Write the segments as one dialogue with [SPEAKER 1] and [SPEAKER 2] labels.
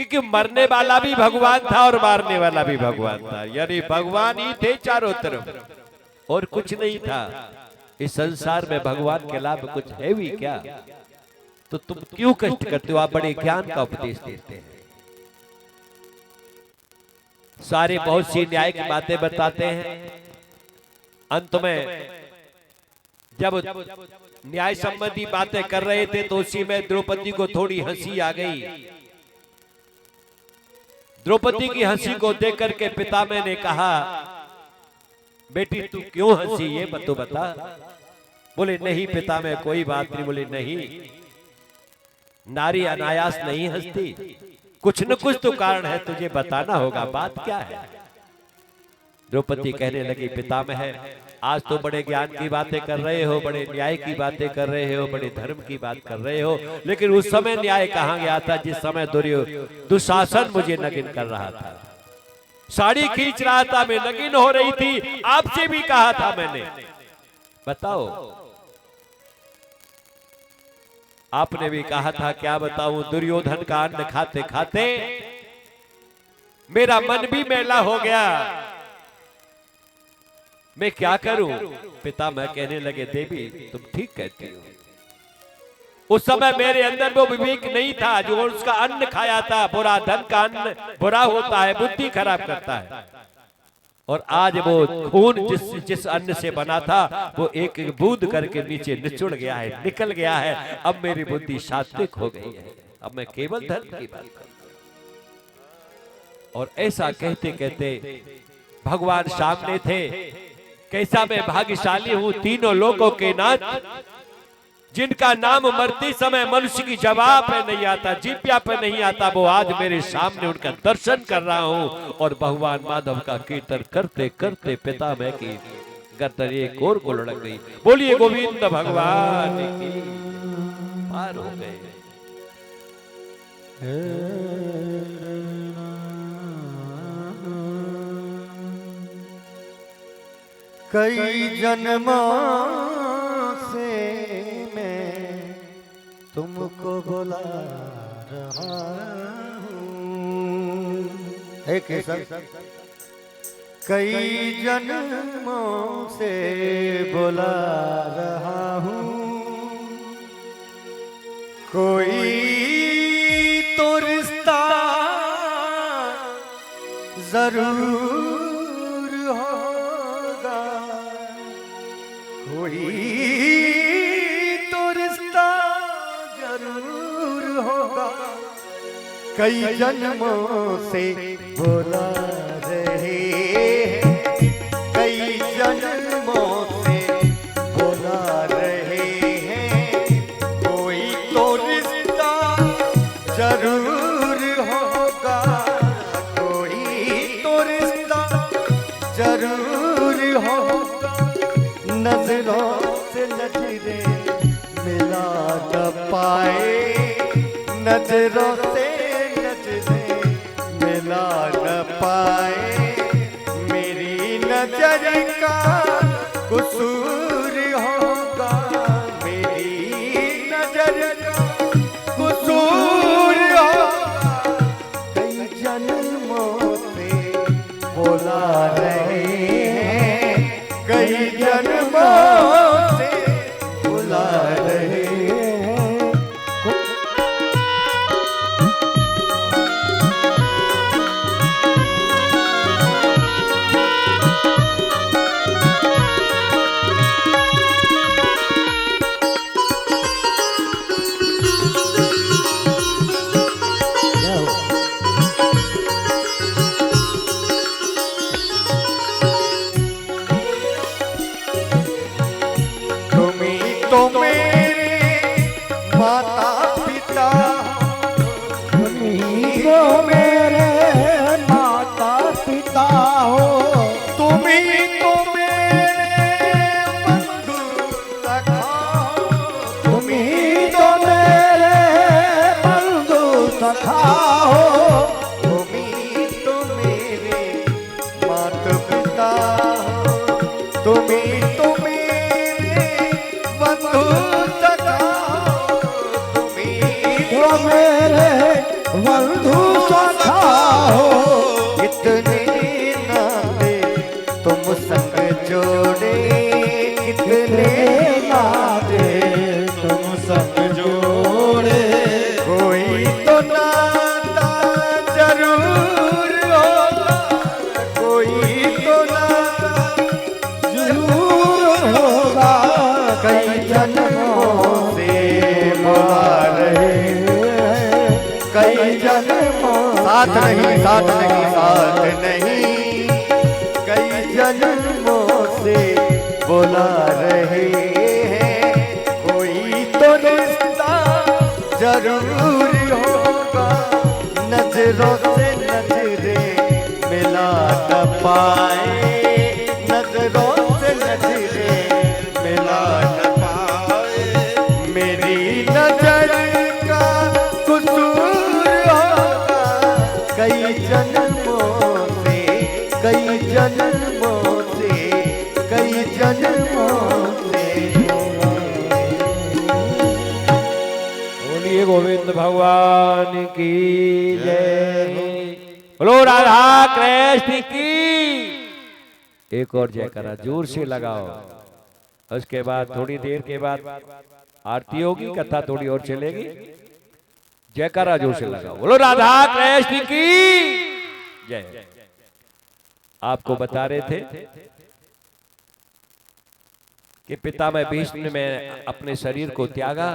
[SPEAKER 1] क्योंकि मरने वाला भी भगवान था और मारने वाला भी भगवान था, यानी भगवान ही थे चारों तरफ और कुछ नहीं था। इस संसार में भगवान के अलावा कुछ है भी क्या? तो तुम क्यों कष्ट करते हो? आप बड़े ज्ञान का उपदेश देते हैं, सारे बहुत सी न्याय की बातें बताते हैं। अंत में जब न्याय संबंधी बातें कर रहे थे तो उसी में द्रौपदी को थोड़ी हंसी आ गई। द्रौपदी की हंसी को देख करके पितामह ने कहा, बेटी तू क्यों हंसी, ये तो बता। बोले नहीं पितामह कोई बात नहीं। बोले नहीं, नारी अनायास नहीं हंसती, कुछ न कुछ तो कारण है, तुझे बताना होगा, बात क्या है? द्रौपदी कहने लगी, पितामह आज तो बड़े ज्ञान की बातें कर रहे हो, बड़े न्याय की बातें कर रहे हो, बड़े धर्म की बात कर रहे हो, लेकिन उस समय न्याय कहाँ गया था जिस समय दुशासन मुझे नगिन कर रहा था, साड़ी खींच रहा था, मैं नगिन हो रही थी, आपसे भी कहा था मैंने, बताओ। आपने भी कहा था, क्या बताऊं, दुर्योधन का अन्न खाते खाते मेरा मन भी मैला हो गया, मैं क्या करूं? पितामह कहने लगे, देवी तुम ठीक कहती हो, उस समय मेरे अंदर वो विवेक नहीं था, जो उसका अन्न खाया था, बुरा धन का अन्न बुरा होता है, बुद्धि खराब करता है, और आज वो खून जिस अन्न से बना था वो एक एक बूंद करके नीचे निचुड़ गया है, निकल गया है। अब मेरी बुद्धि सात्विक हो गई है, अब मैं केवल धर्म की बात करूं। और ऐसा कहते कहते भगवान सामने थे, कैसा मैं भाग्यशाली हूं, तीनों लोगों के नाथ, जिनका नाम मरते समय मनुष्य की जवाब पे नहीं आता, जीव्या पे नहीं आता, वो आज मेरे सामने उनका दर्शन कर रहा हूं। और भगवान माधव का कीर्तन करते करते पितामह की गर्दन एक और को लड़क गई। बोलिए गोविंद भगवान की। पार हो गए।
[SPEAKER 2] कई जन्मों से मैं तुमको बुला रहा हूँ, हे केशव, कई जन्मों से बुला रहा हूँ, कोई तो रिश्ता जरूर होगा, कोई तो रिश्ता जरूर होगा, कई जन्मों से बुला रहे हैं, कई जन्मों से बुला रहे हैं, कोई तो रिश्ता जरूर होगा, कोई तो रिश्ता जरूर होगा, नजरों से नजरें मिला न पाए, नजरों से नजरें मिला न पाए, मेरी नजर का कसूर होगा, मेरी नजर का कसूर होगा, कई जन्मों से बुला रहे हैं, कई जन्मों से बुला रहे हैं। तो मेरे माता पिता, तुम्ही तो मेरे माता पिता हो, तुम्ही तो मेरे बंधु सखा, तुम्ही तो मेरे बंधु सखा हो, तुम्ही तो मेरे माता पिता हो, तुम्ही तो बंधु सखा हो, कितने नाते तुम संग जोड़े, कितने नाते तुम संग जोड़े। कोई तो नाता जरूर होगा, कोई तो नाता जरूर होगा। कई जन्मों से बुला रहे हैं, कई जन्मों साथ नहीं, साथ नहीं, साथ नहीं, कई जन्मों से बुला रहे हैं। कोई तो रिश्ता जरूर होगा, नजरों से नजरें मिला न पाए, नजरों से नजरें मिला न पाए। मेरी नजर का कसूर होगा, कई जन्मों से, कई जन्मों से, कई जन्मों से।
[SPEAKER 1] बोलिए गोविंद भगवान की जय। बोलो राधा कृष्ण की। एक और जयकारा जोर से लगाओ। उसके बाद थोड़ी देर के बाद आरती होगी, कथा थोड़ी और चलेगी। जयकारा जोर से लगाओ। बोलो राधा कृष्ण की जय। आपको बता रहे थे कि पितामह भीष्म ने अपने शरीर को त्यागा।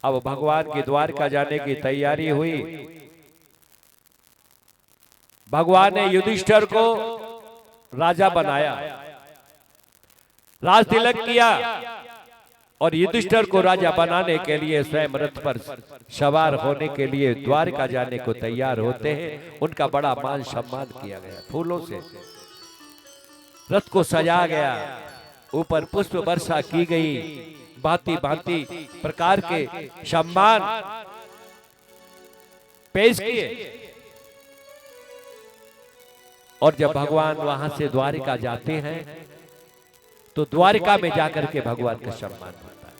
[SPEAKER 1] अब भगवान के द्वारका जाने की तैयारी हुई। भगवान ने युधिष्ठिर को राजा बनाया, राज तिलक किया और युधिष्ठिर को राजा बनाने के लिए स्वयं रथ पर सवार होने के लिए द्वारका जाने को तैयार होते हैं। उनका बड़ा मान सम्मान किया गया, फूलों से रथ को सजाया गया, ऊपर पुष्प वर्षा की गई, भांति भांति प्रकार के सम्मान पेश किए। और जब भगवान वहां से द्वारिका जाते हैं तो द्वारिका में जाकर के भगवान का सम्मान होता है।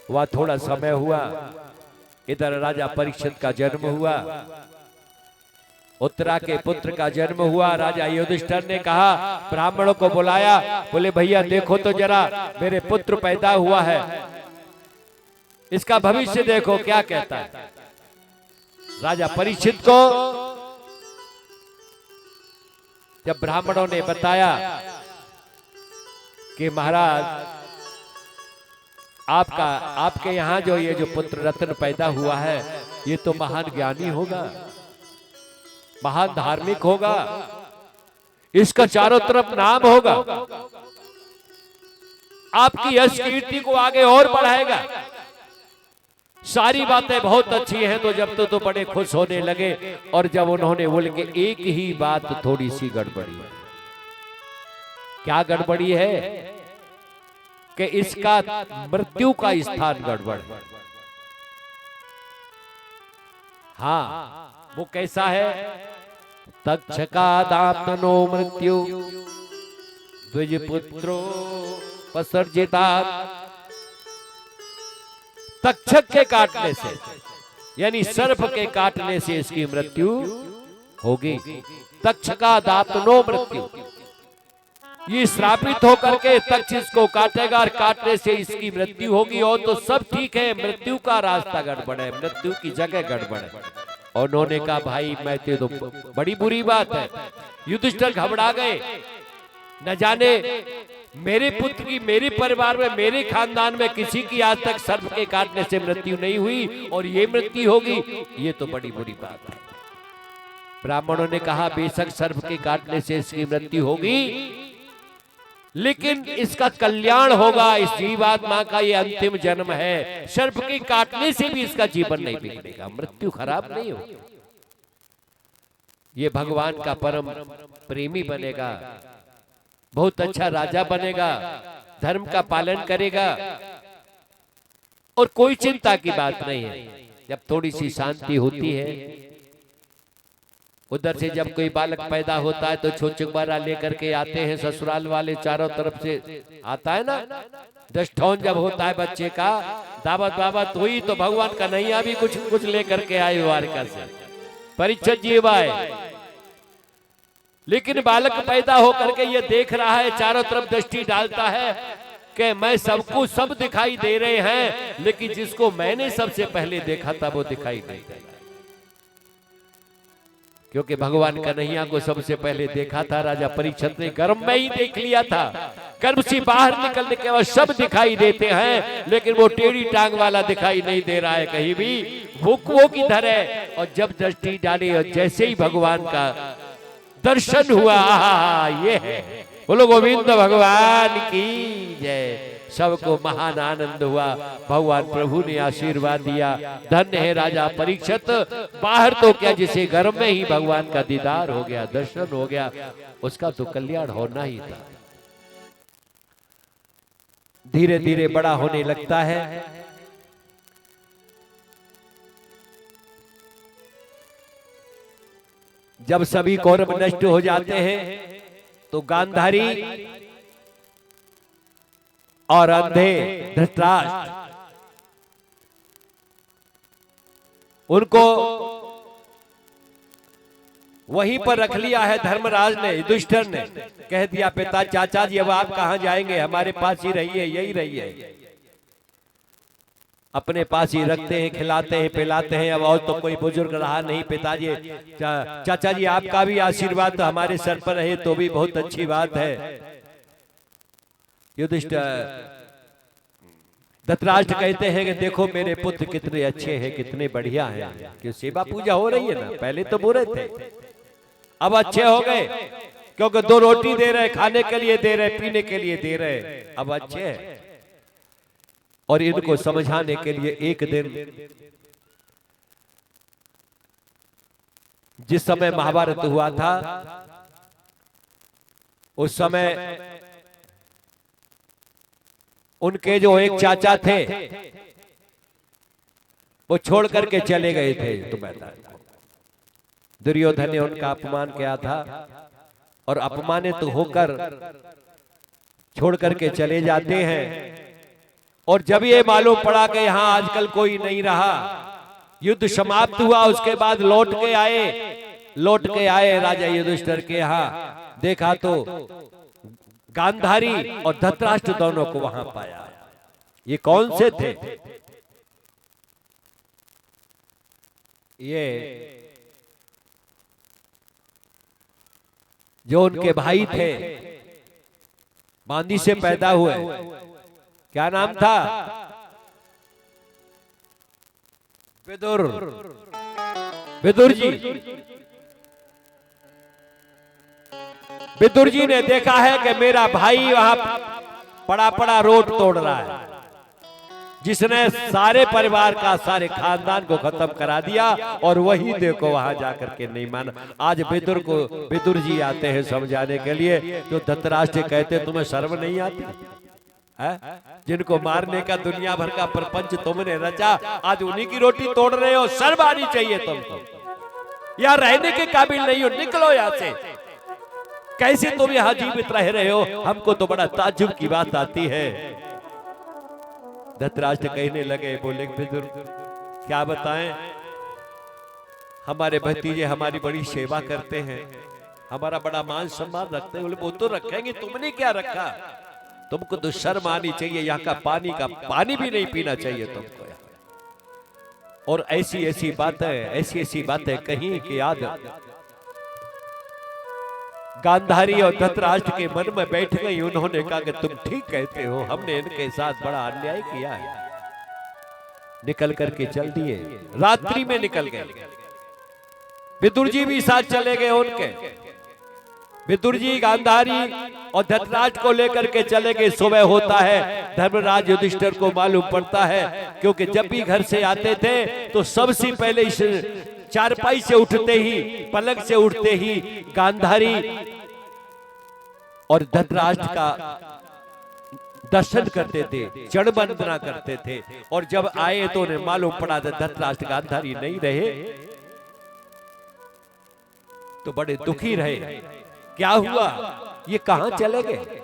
[SPEAKER 1] वह थोड़ा समय हुआ, इधर राजा परीक्षित का जन्म हुआ, उत्तरा के पुत्र का जन्म हुआ। राजा युधिष्ठिर ने कहा, ब्राह्मणों को बुलाया, बोले भैया देखो तो जरा, मेरे पुत्र पैदा हुआ है, इसका भविष्य देखो क्या कहता है। राजा परीक्षित को जब ब्राह्मणों ने बताया कि महाराज आपके यहाँ जो ये जो पुत्र रत्न पैदा हुआ है, ये तो महान ज्ञानी होगा, महान धार्मिक होगा, इसका चारों तरफ नाम होगा, आपकी यश कीर्ति को आगे और बढ़ाएगा। सारी बातें बहुत अच्छी हैं। तो जब तो बड़े खुश होने लगे। और जब उन्होंने बोले कि एक ही बात थोड़ी सी गड़बड़ी है। क्या गड़बड़ी है? कि इसका मृत्यु का स्थान गड़बड़ है। हाँ, वो कैसा है? तक्षकादात्मनो मृत्यु द्विजपुत्रो पसर्जितात्। तक्षक के काटने से, यानी सर्प के काटने से इसकी मृत्यु होगी। तक्षकादात्मनो मृत्यु, ये श्रापित होकर के तक्ष इसको काटेगा और काटने से इसकी मृत्यु होगी। और तो सब ठीक है, मृत्यु का रास्ता गड़बड़ है, मृत्यु की जगह गड़बड़ है। और उन्होंने कहा भाई मैं तो बड़ी बुरी बात है। युधिष्ठिर घबरा गए, न जाने मेरे पुत्र की, मेरे परिवार में, मेरे खानदान में किसी की आज तक सर्प के काटने से मृत्यु नहीं हुई और ये मृत्यु होगी, ये तो बड़ी बुरी बात है। ब्राह्मणों ने कहा बेशक सर्प के काटने से इसकी मृत्यु होगी, लेकिन इसका कल्याण होगा। इस जीवात्मा का ये अंतिम जन्म है, सर्प के काटने से भी इसका जीवन नहीं बिगड़ेगा, मृत्यु खराब नहीं होगी। ये भगवान का परम प्रेमी बनेगा, बहुत अच्छा राजा बनेगा, धर्म का पालन करेगा और कोई चिंता की बात नहीं है। जब थोड़ी सी शांति होती है, उधर से जब कोई बालक पैदा होता है तो छोचुकबारा लेकर के आते हैं ससुराल वाले, चारों तरफ से आता है ना। दष्टौन जब होता है बच्चे का, दावत बावत हुई तो भगवान कन्हैया भी कुछ कुछ लेकर के आए द्वारका से, परीक्षित जी आए। लेकिन बालक पैदा होकर के ये देख रहा है, चारों तरफ दृष्टि डालता है कि मैं सबको सब दिखाई दे रहे हैं, लेकिन जिसको मैंने सबसे पहले देखा था वो दिखाई नहीं दे रहा। क्योंकि भगवान कन्हैया को सबसे पहले देखा था राजा परीक्षित ने, गर्भ में ही देख लिया था। गर्भ से बाहर निकलने के बाद सब दिखाई देते हैं, लेकिन वो टेढ़ी टांग वाला दिखाई नहीं दे रहा है कहीं भी, वो किधर है। और जब दृष्टि डाली और जैसे ही भगवान का दर्शन हुआ, ये है, बोलो गोविंद भगवान की जय। सबको महान आनंद हुआ, भगवान प्रभु ने आशीर्वाद दिया, धन्य है राजा परीक्षित। बाहर तो क्या, जिसे घर में ही भगवान का दीदार हो गया, दर्शन हो गया, उसका तो कल्याण होना ही था। धीरे धीरे बड़ा होने लगता है। जब सभी कौरव नष्ट हो जाते हैं तो गांधारी और अंधे धृतराष्ट्र उनको वहीं पर रख लिया है। धर्मराज ने, युधिष्ठिर ने कह दिया, पिता चाचा जी अब आप कहां जाएंगे, हमारे पास ही रहिए, यही रहिए। अपने पास ही रखते हैं, खिलाते हैं, पिलाते हैं। अब और तो कोई बुजुर्ग रहा नहीं। पिताजी, चाचा जी आपका भी आशीर्वाद तो हमारे सर पर रहे तो भी बहुत अच्छी बात है। युधिष्ठिर, धृतराष्ट्र कहते हैं कि देखो मेरे पुत्र कितने अच्छे हैं, कितने बढ़िया हैं, कि सेवा पूजा हो रही है ना। पहले तो बुरे थे, अब अच्छे हो गए, क्योंकि 2 रोटी दे रहे, खाने के लिए दे रहे, पीने के लिए दे रहे, अब अच्छे हैं। और इनको समझाने के लिए एक दिन, जिस समय महाभारत हुआ था, उस समय उनके जो एक चाचा थे वो छोड़ करके चले गए थे। तो दुर्योधन ने उनका अपमान किया था और अपमानित होकर छोड़ करके चले जाते हैं। और जब ये मालूम पड़ा कि यहां आजकल कोई नहीं रहा, युद्ध समाप्त हुआ, उसके बाद लौट के आए राजा युधिष्ठिर के यहां, देखा तो गांधारी और धृतराष्ट्र दोनों को वहां पाया। ये कौन से थे? ये जो उनके भाई थे, बांदी से पैदा हुए, क्या नाम था? विदुर जी। विदुर जी ने देखा है कि मेरा भाई वहां पड़ा रोड तोड़ रहा है, जिसने सारे परिवार का, सारे खानदान को खत्म करा दिया, और वही देखो वहां जाकर के नहीं माना। आज विदुर जी आते हैं समझाने के लिए, तो धृतराष्ट्र कहते तुम्हें शर्म नहीं आती है? जिनको मारने का दुनिया भर का प्रपंच तुमने रचा, आज उन्हीं की रोटी तोड़ रहे हो, शर्म आनी चाहिए तुमको। यार रहने के काबिल नहीं हो, निकलो यहाँ से। कैसे तुम यहाँ जीवित रह रहे हो? हमको तो बड़ा ताज्जुब की बात आती है। धृतराष्ट्र कहने लगे, बोले विदुर क्या बताएं, हमारे भतीजे हमारी बड़ी सेवा करते हैं, हमारा बड़ा मान सम्मान रखते हैं। बोले वो तो रखेंगे, तुमने क्या रखा? तुमको तो शर्म आनी चाहिए, यहाँ का पानी भी नहीं पीना चाहिए तुमको। और ऐसी बातें कहीं कि याद गांधारी और धृतराष्ट्र के मन में बैठ गई। उन्होंने कहा कि तुम ठीक कहते हो, हमने इनके साथ बड़ा अन्याय किया है। निकल करके चल दिए, रात्रि में निकल गए। विदुर जी भी साथ चले गए उनके। विदुर जी गांधारी और धृतराष्ट्र को लेकर के चले गए। सुबह होता है, धर्मराज युधिष्ठिर को मालूम पड़ता है, क्योंकि जब भी घर से आते थे तो सबसे पहले इस चारपाई से उठते ही, पलंग से उठते ही गांधारी और धृतराष्ट्र का दर्शन करते थे, चरण वंदना करते थे। और जब आए तो उन्हें मालूम पड़ा था धृतराष्ट्र गांधारी नहीं रहे, तो बड़े दुखी रहे। क्या हुआ? ये कहां चले गए?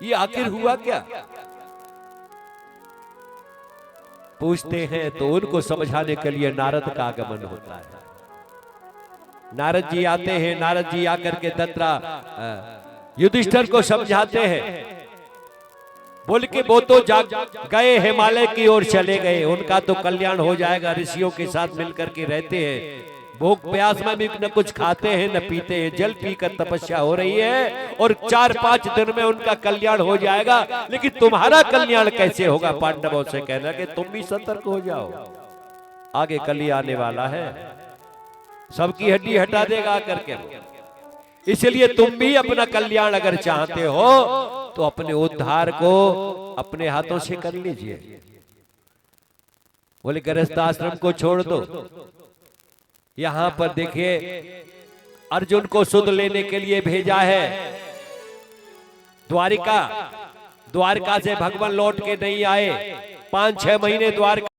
[SPEAKER 1] ये आखिर हुआ क्या? पूछते हैं तो उनको समझाने के लिए नारद का आगमन होता है। नारद जी आते हैं, नारद जी आकर के युधिष्ठिर को समझाते हैं। बोल के वो तो गए हिमालय की ओर चले गए, उनका तो कल्याण हो जाएगा, ऋषियों के साथ मिलकर के रहते हैं, भूख प्यास में भी न कुछ खाते हैं न पीते हैं, जल पीकर तपस्या हो रही है और 4-5 दिन में उनका कल्याण हो जाएगा। लेकिन तुम्हारा कल्याण कैसे होगा? पांडवों से कहना कि तुम भी सतर्क हो जाओ, आगे कली आने वाला है, सबकी हड्डी हटा देगा करके। इसलिए तुम भी अपना कल्याण अगर चाहते हो तो अपने उद्धार को अपने हाथों से कर लीजिए। बोले गृहस्थ आश्रम को छोड़ दो। यहां पर देखिए अर्जुन को सुध लेने के लिए भेजा है द्वारिका से भगवान लौट के नहीं आए, 5-6 महीने द्वारका